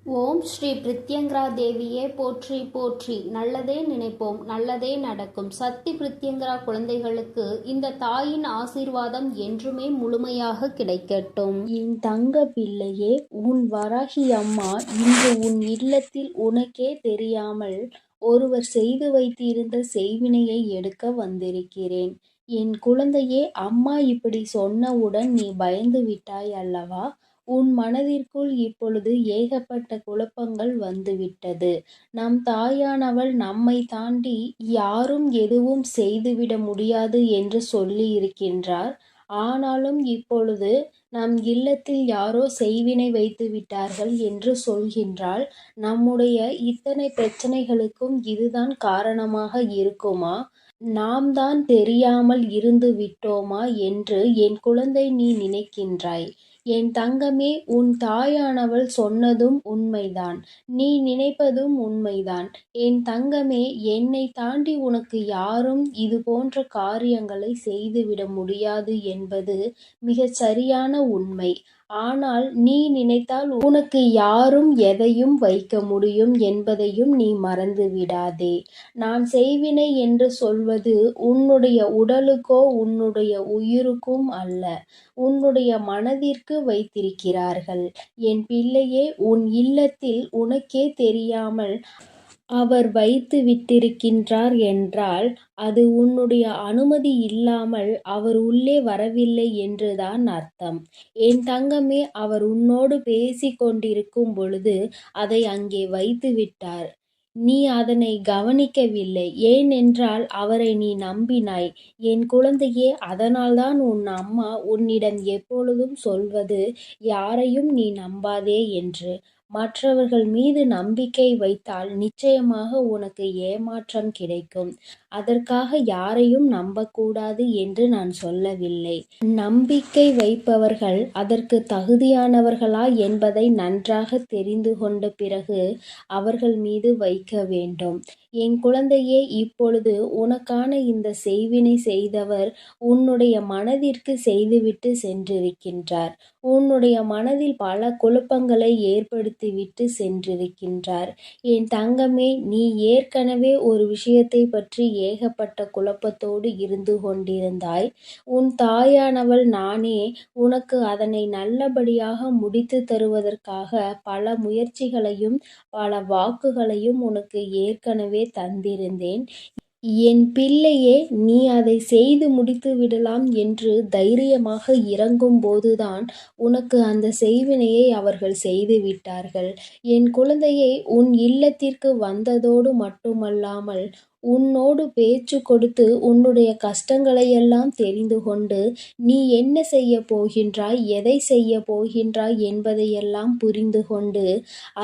ஓம் ஸ்ரீ பிரித்யங்கரா தேவியே போற்றி போற்றி. நல்லதே நினைப்போம், நல்லதே நடக்கும். சக்தி பிரித்யங்கரா குழந்தைகளுக்கு இந்த தாயின் ஆசீர்வாதம் என்றுமே முழுமையாக கிடைக்கட்டும். என் தங்க பிள்ளையே, உன் வராகி அம்மா இன்று உன் இல்லத்தில் உனக்கே தெரியாமல் ஒருவர் செய்து வைத்திருந்த செய்வினையை எடுக்க வந்திருக்கிறேன். என் குழந்தையே, அம்மா இப்படி சொன்னவுடன் நீ பயந்து விட்டாய் அல்லவா? உன் மனதிற்குள் இப்பொழுது ஏகப்பட்ட குழப்பங்கள் வந்துவிட்டது. நம் தாயானவள் நம்மை தாண்டி யாரும் எதுவும் செய்துவிட முடியாது என்று சொல்லி இருக்கின்றார். ஆனாலும் இப்பொழுது நம் இல்லத்தில் யாரோ செய்வினை வைத்து விட்டார்கள் என்று சொல்கின்றாள். நம்முடைய இத்தனை பிரச்சனைகளுக்கும் இதுதான் காரணமாக இருக்குமா? நாம் தான் தெரியாமல் இருந்து விட்டோமா என்று என் குழந்தை நீ நினைக்கின்றாய். என் தங்கமே, உன் தாயானவள் சொன்னதும் உண்மைதான். நீ நினைப்பதும் உண்மைதான். என் தங்கமே, என்னை தாண்டி உனக்கு யாரும் இது போன்ற காரியங்களை செய்துவிட முடியாது என்பது மிகச் சரியான உண்மை. ஆனால் நீ நினைத்தால் உனக்கு யாரும் எதையும் வைக்க முடியும் என்பதையும் நீ மறந்து விடாதே. நான் செய்வினை என்று சொல்வது உன்னுடைய உடலுக்கோ உன்னுடைய உயிருக்கும் அல்ல, உன்னுடைய மனதிற்கு வைத்திருக்கிறார்கள். என் பிள்ளையே, உன் இல்லத்தில் உனக்கே தெரியாமல் அவர் வைத்து விட்டிருக்கின்றார் என்றால் அது உன்னுடைய அனுமதி இல்லாமல் அவர் உள்ளே வரவில்லை என்றுதான் அர்த்தம். என் தங்கமே, அவர் உன்னோடு பேசிக் கொண்டிருக்கும் பொழுது அதை அங்கே வைத்து விட்டார். நீ அதனை கவனிக்கவில்லை. ஏனென்றால் அவரை நீ நம்பினாய். என் குழந்தையே, அதனால்தான் உன் அம்மா உன்னிடம் எப்பொழுதும் சொல்வது யாரையும் நீ நம்பாதே என்று. மற்றவர்கள் மீது நம்பிக்கை வைத்தால் நிச்சயமாக உனக்கு ஏமாற்றம் கிடைக்கும். அதற்காக யாரையும் நம்பக்கூடாது என்று நான் சொல்லவில்லை. நம்பிக்கை வைப்பவர்கள் அதற்கு தகுதியானவர்களா என்பதை நன்றாக தெரிந்து கொண்ட பிறகு அவர்கள் மீது வைக்க வேண்டும். என் குழந்தையே, இப்பொழுது உனக்கான இந்த செய்வினை செய்தவர் உன்னுடைய மனதிற்கு செய்துவிட்டு சென்றிருக்கின்றார். உன்னுடைய மனதில் பல குழப்பங்களை ஏற்படுத்திவிட்டு சென்றிருக்கின்றார். என் தங்கமே, நீ ஏற்கனவே ஒரு விஷயத்தை பற்றி ஏகப்பட்ட குழப்பத்தோடு இருந்து கொண்டிருந்தாய். உன் தாயானவள் நானே உனக்கு அதனை நல்லபடியாக முடித்து தருவதற்காக பல முயற்சிகளையும் பல வாக்குகளையும் உனக்கு ஏற்கனவே தந்திருந்தேன். என் பிள்ளையே, நீ அதை செய்து முடித்து விடலாம் என்று தைரியமாக இறங்கும் போதுதான் உனக்கு அந்த செய்வினையை அவர்கள் செய்து விட்டார்கள். என் குழந்தையை, உன் இல்லத்திற்கு வந்ததோடு மட்டுமல்லாமல் உன்னோடு பேச்சு கொடுத்து உன்னுடைய கஷ்டங்களையெல்லாம் தெரிந்து கொண்டு நீ என்ன செய்ய போகின்றாய், எதை செய்ய போகின்றாய் என்பதையெல்லாம் புரிந்து கொண்டு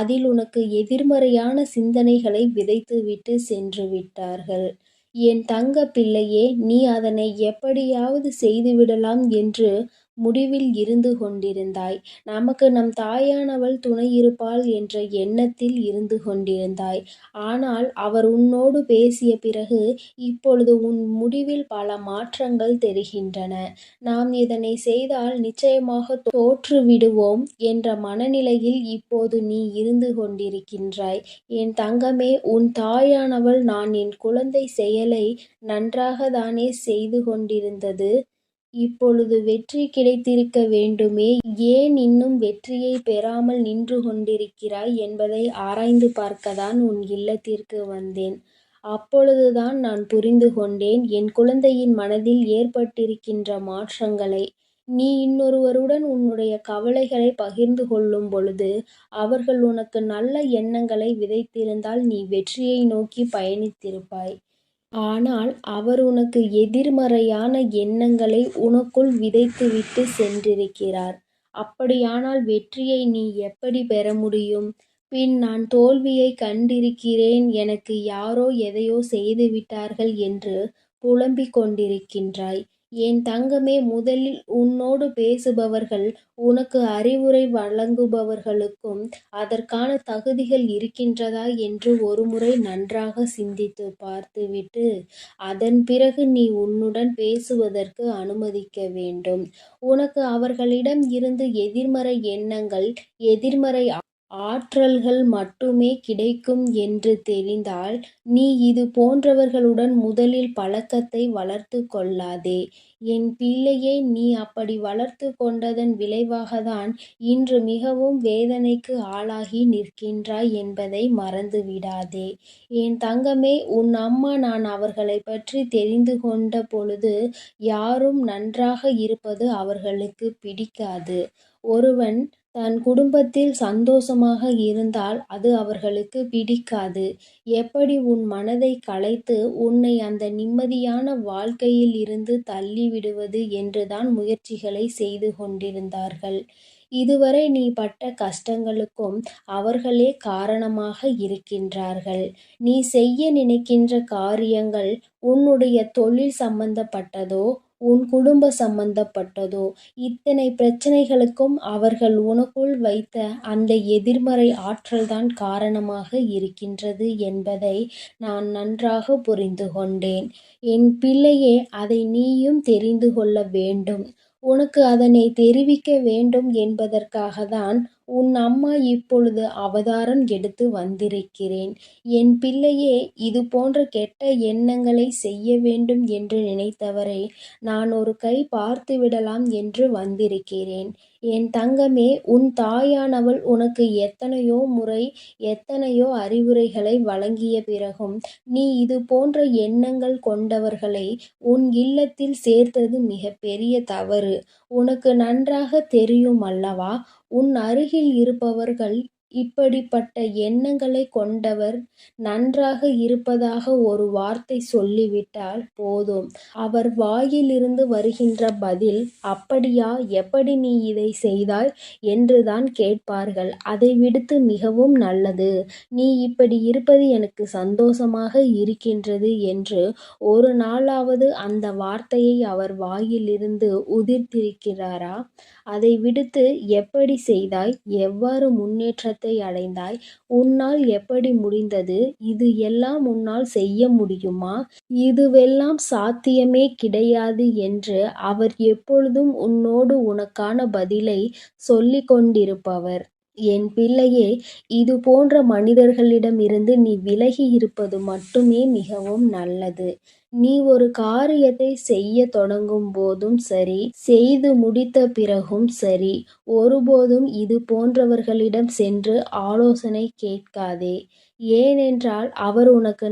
அதில் உனக்கு எதிர்மறையான சிந்தனைகளை விதைத்துவிட்டு சென்று விட்டார்கள். என் தங்க பிள்ளையே, நீ அதனை எப்படியாவது செய்துவிடலாம் என்று முடிவில் இருந்து கொண்டிருந்தாய். நமக்கு நம் தாயானவள் துணை இருப்பாள் என்ற எண்ணத்தில் இருந்து கொண்டிருந்தாய். ஆனால் அவர் உன்னோடு பேசிய பிறகு இப்பொழுது உன் முடிவில் பல மாற்றங்கள் தெரிகின்றன. நாம் இதனை செய்தால் நிச்சயமாக தோற்று விடுவோம் என்ற மனநிலையில் இப்போது நீ இருந்து கொண்டிருக்கின்றாய். என் தங்கமே, உன் தாயானவள் நான் என் குழந்தை செயலை நன்றாக தானே செய்து கொண்டிருந்தது. இப்பொழுது வெற்றி கிடைத்திருக்க வேண்டுமே, ஏன் இன்னும் வெற்றியை பெறாமல் நின்று கொண்டிருக்கிறாய் என்பதை ஆராய்ந்து பார்க்கத்தான் உன் இல்லத்திற்கு வந்தேன். அப்பொழுதுதான் நான் புரிந்து கொண்டேன் என் குழந்தையின் மனதில் ஏற்பட்டிருக்கின்ற மாற்றங்களை. நீ இன்னொருவருடன் உன்னுடைய கவலைகளை பகிர்ந்து கொள்ளும் பொழுது அவர்கள் உனக்கு நல்ல எண்ணங்களை விதைத்திருந்தால் நீ வெற்றியை நோக்கி பயணித்திருப்பாய். ஆனால் அவர் உனக்கு எதிர்மறையான எண்ணங்களை உனக்குள் விதைத்துவிட்டு சென்றிருக்கிறார். அப்படியானால் வெற்றியை நீ எப்படி பெற முடியும்? பின் நான் தோல்வியை கண்டிருக்கிறேன், எனக்கு யாரோ எதையோ செய்துவிட்டார்கள் என்று புலம்பிக் கொண்டிருக்கின்றாய். என் தங்கமே, முதலில் உன்னோடு பேசுபவர்கள் உனக்கு அறிவுரை வழங்குபவர்களுக்கும் அதற்கான தகுதிகள் இருக்கின்றதா என்று ஒருமுறை நன்றாக சிந்தித்து பார்த்துவிட்டு அதன் பிறகு நீ உன்னுடன் பேசுவதற்கு அனுமதிக்க வேண்டும். உனக்கு அவர்களிடம் இருந்து எதிர்மறை எண்ணங்கள், எதிர்மறை ஆற்றல்கள் மட்டுமே கிடைக்கும் என்று தெரிந்தால் நீ இது போன்றவர்களுடன் முதலில் பழக்கத்தை வளர்த்து கொள்ளாதே. என் பிள்ளையே, நீ அப்படி வளர்த்து கொண்டதன் விளைவாகத்தான் இன்று மிகவும் வேதனைக்கு ஆளாகி நிற்கின்றாய் என்பதை மறந்துவிடாதே. என் தங்கமே, உன் அம்மா நான் அவர்களைப் பற்றி தெரிந்து கொண்ட பொழுது யாரும் நன்றாக இருப்பது அவர்களுக்கு பிடிக்காது. ஒருவன் தன் குடும்பத்தில் சந்தோஷமாக இருந்தால் அது அவர்களுக்கு பிடிக்காது. எப்படி உன் மனதை கலைத்து உன்னை அந்த நிம்மதியான வாழ்க்கையில் இருந்து தள்ளிவிடுவது என்றுதான் முயற்சிகளை செய்து கொண்டிருந்தார்கள். இதுவரை நீ பட்ட கஷ்டங்களுக்கும் அவர்களே காரணமாக இருக்கின்றார்கள். நீ செய்ய நினைக்கின்ற காரியங்கள் உன்னுடைய தொழில் சம்பந்தப்பட்டதோ உன் குடும்ப சம்பந்தப்பட்டதோ, இத்தனை பிரச்சனைகளுக்கும் அவர்கள் உனக்குள் வைத்த அந்த எதிர்மறை ஆற்றல்தான் காரணமாக இருக்கின்றது என்பதை நான் நன்றாக புரிந்து கொண்டேன். என் பிள்ளையே, அதை நீயும் தெரிந்து கொள்ள வேண்டும். உனக்கு அதனை தெரிவிக்க வேண்டும் என்பதற்காகத்தான் உன் அம்மா இப்பொழுது அவதாரம் எடுத்து வந்திருக்கிறேன். என் பிள்ளையே, இது போன்ற கெட்ட எண்ணங்களை செய்ய வேண்டும் என்று நினைத்தவரை நான் ஒரு கை பார்த்துவிடலாம் என்று வந்திருக்கிறேன். என் தங்கமே, உன் தாயானவள் உனக்கு எத்தனையோ முறை எத்தனையோ அறிவுரைகளை வழங்கிய பிறகும் நீ இது போன்ற எண்ணங்கள் கொண்டவர்களை உன் இல்லத்தில் சேர்த்தது மிகப்பெரிய தவறு. உனக்கு நன்றாக தெரியும் அல்லவா? உன் அருகில் இருப்பவர்கள் இப்படிப்பட்ட எண்ணங்களை கொண்டவர் நன்றாக இருப்பதாக ஒரு வார்த்தை சொல்லிவிட்டால் போதும், அவர் வாயிலிருந்து வருகின்ற பதில், அப்படியா, எப்படி நீ இதை செய்தாய் என்றுதான் கேட்பார்கள். அதை விடுத்து மிகவும் நல்லது, நீ இப்படி இருப்பது எனக்கு சந்தோஷமாக இருக்கின்றது என்று ஒரு நாளாவது அந்த வார்த்தையை அவர் வாயிலிருந்து உதிர்த்திருக்கிறாரா? அதை விடுத்து எப்படி செய்தாய், எவ்வாறு முன்னேற்றத்தை அடைந்தாய், உன்னால் எப்படி முடிந்தது, இது எல்லாம் உன்னால் செய்ய முடியுமா, இதுவெல்லாம் சாத்தியமே கிடையாது என்று அவர் எப்பொழுதும் உன்னோடு உனக்கான பதிலை சொல்லிக் கொண்டிருப்பவர். என் பிள்ளையே, இது போன்ற மனிதர்களிடமிருந்து நீ விலகி இருப்பது மட்டுமே மிகவும் நல்லது. நீ ஒரு காரியத்தை செய்ய தொடங்கும் போதும் சரி, செய்து முடித்த பிறகும் சரி, ஒருபோதும் இது போன்றவர்களிடம் சென்று ஆலோசனை கேட்காதே. ஏனென்றால் அவர் உனக்கு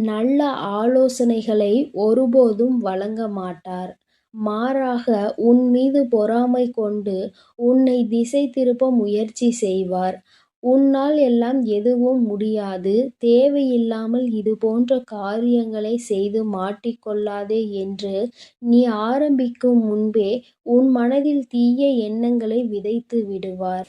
நல்ல ஆலோசனைகளை ஒருபோதும் வழங்க மாட்டார். மாறாக உன் மீது பொறாமை கொண்டு உன்னை திசை திருப்ப முயற்சி செய்வார். உன்னால் எல்லாம் எதுவும் முடியாது, தேவையில்லாமல் இது போன்ற காரியங்களை செய்து மாட்டிக்கொள்ளாதே என்று நீ ஆரம்பிக்கும் முன்பே உன் மனதில் தீய எண்ணங்களை விதைத்து விடுவார்.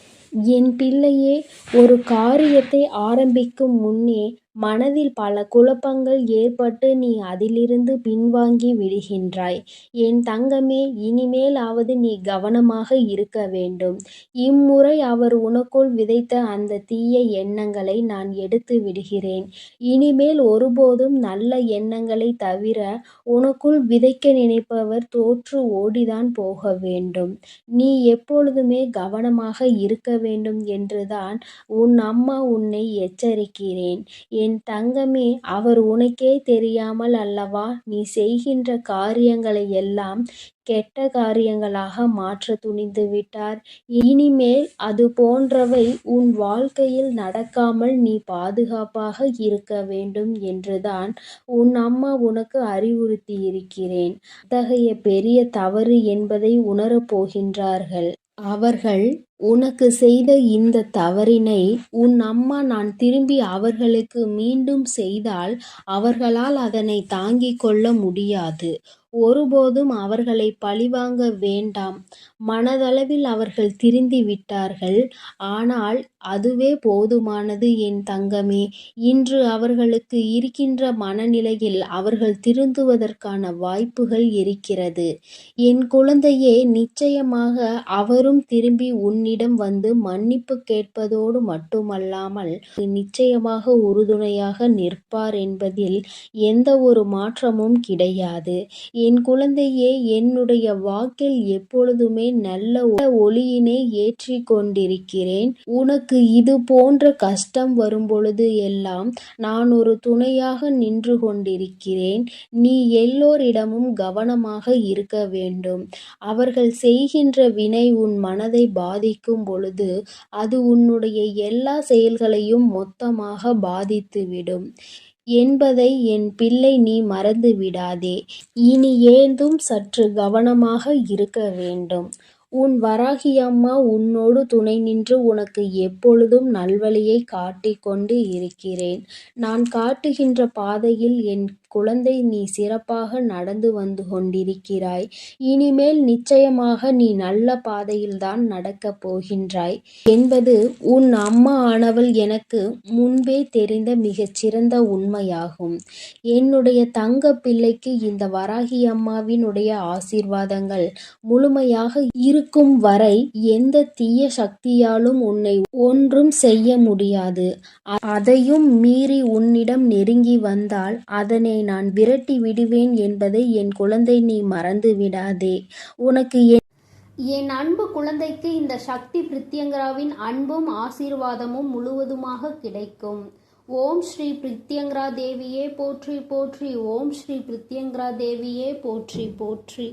என் பிள்ளையே, ஒரு காரியத்தை ஆரம்பிக்கும் முன்னே மனதில் பல குழப்பங்கள் ஏற்பட்டு நீ அதிலிருந்து பின்வாங்கி விடுகின்றாய். என் தங்கமே, இனிமேலாவது நீ கவனமாக இருக்க வேண்டும். இம்முறை அவர் உனக்குள் விதைத்த அந்த தீய எண்ணங்களை நான் எடுத்து விடுகிறேன். இனிமேல் ஒருபோதும் நல்ல எண்ணங்களை தவிர உனக்குள் விதைக்க நினைப்பவர் தோற்று ஓடிதான் போக வேண்டும். நீ எப்பொழுதுமே கவனமாக இருக்க வேண்டும் என்றுதான் உன் அம்மா உன்னை எச்சரிக்கிறேன். என் தங்கமே, அவர் உனக்கே தெரியாமல் அல்லவா நீ செய்கின்ற காரியங்களை எல்லாம் கெட்ட காரியங்களாக மாற்ற துணிந்து விட்டார். இனிமேல் அது போன்றவை உன் வாழ்க்கையில் நடக்காமல் நீ பாதுகாப்பாக இருக்க வேண்டும் என்றுதான் உன் அம்மா உனக்கு அறிவுறுத்தி இருக்கிறேன். அத்தகைய பெரிய தவறு என்பதை உணரப் போகின்றார்கள். அவர்கள் உனக்கு செய்த இந்த தவறினை உன் அம்மா நான் திரும்பி அவர்களுக்கு மீண்டும் செய்தால் அவர்களால் அதனை தாங்கிக் கொள்ள முடியாது. ஒருபோதும் அவர்களை பழிவாங்க வேண்டாம். மனதளவில் அவர்கள் திருந்தி விட்டார்கள். ஆனால் அதுவே போதுமானது என் தங்கமே. இன்று அவர்களுக்கு இருக்கின்ற மனநிலையில் அவர்கள் திருந்துவதற்கான வாய்ப்புகள் இருக்கிறது. என் குழந்தையே, நிச்சயமாக அவரும் திரும்பி உன்னிடம் வந்து மன்னிப்பு கேட்பதோடு மட்டுமல்லாமல் நிச்சயமாக உறுதுணையாக நிற்பார் என்பதில் எந்த ஒரு மாற்றமும் கிடையாது. என் குழந்தையே, என்னுடைய வாக்கில் எப்பொழுதுமே நல்ல ஒளியினை ஏற்றி கொண்டிருக்கிறேன். உனக்கு உனக்கு இது போன்ற கஷ்டம் வரும்பொழுது எல்லாம் நான் ஒரு துணையாக நின்று கொண்டிருக்கிறேன். நீ எல்லோரிடமும் கவனமாக இருக்க வேண்டும். அவர்கள் செய்கின்ற வினை உன் மனதை பாதிக்கும் பொழுது அது உன்னுடைய எல்லா செயல்களையும் மொத்தமாக பாதித்துவிடும் என்பதை என் பிள்ளை நீ மறந்து விடாதே. இனி ஏதும் சற்று கவனமாக இருக்க வேண்டும். உன் வராகி அம்மா உன்னோடு துணை நின்று உனக்கு எப்பொழுதும் நல்வழியை காட்டிக் கொண்டு இருக்கிறேன். நான் காட்டுகின்ற பாதையில் என் குழந்தை நீ சிறப்பாக நடந்து வந்து கொண்டிருக்கிறாய். இனிமேல் நிச்சயமாக நீ நல்ல பாதையில்தான் நடக்கப் போகின்றாய் என்பது உன் அம்மா ஆனவள் எனக்கு முன்பே தெரிந்த மிகச்சிறந்த உண்மையாகும். என்னுடைய தங்க பிள்ளைக்கு இந்த வராகி அம்மாவினுடைய ஆசீர்வாதங்கள் முழுமையாக இருக்கும் வரை எந்த தீய சக்தியாலும் உன்னை ஒன்றும் செய்ய முடியாது. அதையும் மீறி உன்னிடம் நெருங்கி வந்தால் அதனை நான் விரட்டி விடுவேன் என்பதை என் குழந்தை நீ மறந்து விடாதே. உனக்கு என் அன்பு குழந்தைக்கு இந்த சக்தி பிரித்யங்கராவின் அன்பும் ஆசீர்வாதமும் முழுவதுமாக கிடைக்கும். ஓம் ஸ்ரீ பிரித்யங்கரா தேவியே போற்றி போற்றி. ஓம் ஸ்ரீ பிரித்யங்கரா தேவியே போற்றி போற்றி.